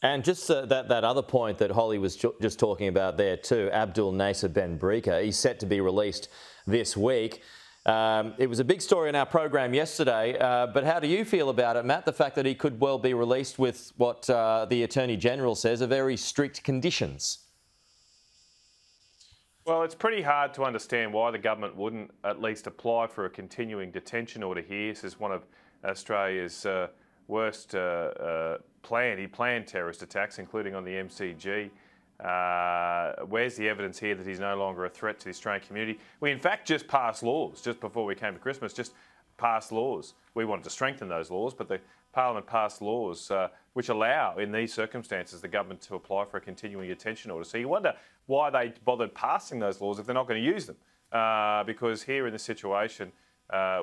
And just that other point that Holly was just talking about there too, Abdul Nacer Benbrika, he's set to be released this week. It was a big story in our program yesterday, but how do you feel about it, Matt, the fact that he could well be released with what the Attorney-General says are very strict conditions? Well, it's pretty hard to understand why the government wouldn't at least apply for a continuing detention order here. This is one of Australia's worst he planned terrorist attacks, including on the MCG. Where's the evidence here that he's no longer a threat to the Australian community? We, in fact, just passed laws just before we came to Christmas, just passed laws. We wanted to strengthen those laws, but the Parliament passed laws which allow, in these circumstances, the government to apply for a continuing detention order. So you wonder why they bothered passing those laws if they're not going to use them. Because here in this situation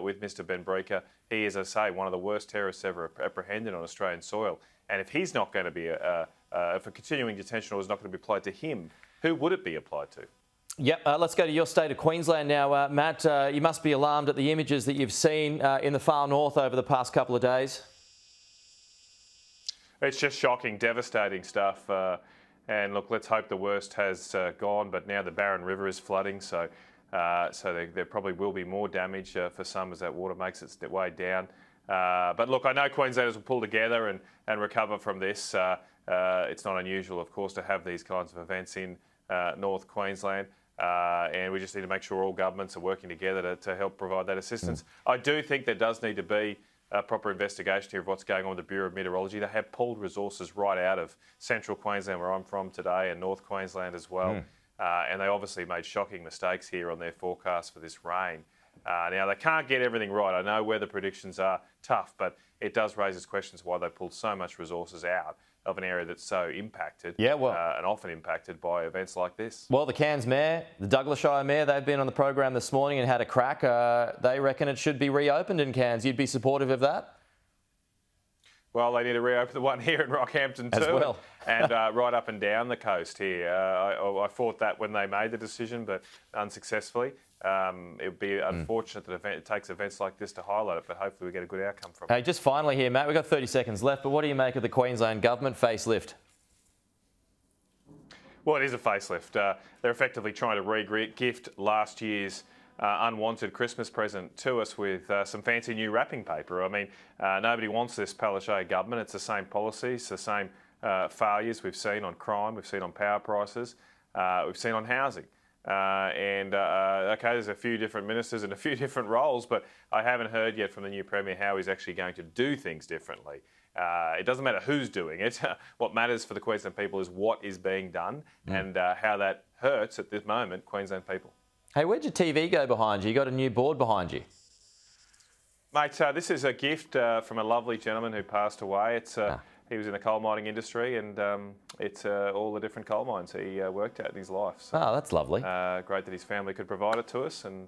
with Mr Benbrika, he is, as I say, one of the worst terrorists ever apprehended on Australian soil. And if he's not going to be, if a continuing detention order is not going to be applied to him, who would it be applied to? Yep, let's go to your state of Queensland now, Matt. You must be alarmed at the images that you've seen in the far north over the past couple of days. It's just shocking, devastating stuff. And look, let's hope the worst has gone, but now the Barron River is flooding, so there probably will be more damage for some as that water makes its way down. But look, I know Queenslanders will pull together and recover from this. It's not unusual, of course, to have these kinds of events in North Queensland. And we just need to make sure all governments are working together to help provide that assistance. I do think there does need to be a proper investigation here of what's going on with the Bureau of Meteorology. They have pulled resources right out of central Queensland, where I'm from today, and North Queensland as well. And they obviously made shocking mistakes here on their forecast for this rain. Now, they can't get everything right. I know weather predictions are tough, but it does raise its questions why they pulled so much resources out of an area that's so impacted, and often impacted by events like this. Well, the Cairns Mayor, the Douglasshire Mayor, they've been on the program this morning and had a crack. They reckon it should be reopened in Cairns. You'd be supportive of that? Well, they need to reopen the one here in Rockhampton too, as well. and right up and down the coast here. I fought that when they made the decision, but unsuccessfully. It would be unfortunate that it takes events like this to highlight it, but hopefully we get a good outcome from it. Hey, just finally here, Matt, we've got 30 seconds left, but what do you make of the Queensland government facelift? Well, it is a facelift. They're effectively trying to re-gift last year's unwanted Christmas present to us with some fancy new wrapping paper. I mean, nobody wants this Palaszczuk government. It's the same policies, the same failures we've seen on crime, we've seen on power prices, we've seen on housing. Okay, there's a few different ministers and a few different roles, but I haven't heard yet from the new Premier how he's actually going to do things differently. It doesn't matter who's doing it. What matters for the Queensland people is what is being done and how that hurts at this moment Queensland people. Hey, where'd your TV go behind you? You got a new board behind you. Mate, this is a gift from a lovely gentleman who passed away. He was in the coal mining industry, and it's all the different coal mines he worked at in his life. So, that's lovely. Great that his family could provide it to us, and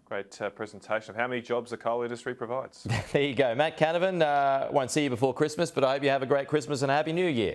great presentation of how many jobs the coal industry provides. There you go. Matt Canavan, won't see you before Christmas, but I hope you have a great Christmas and a Happy New Year.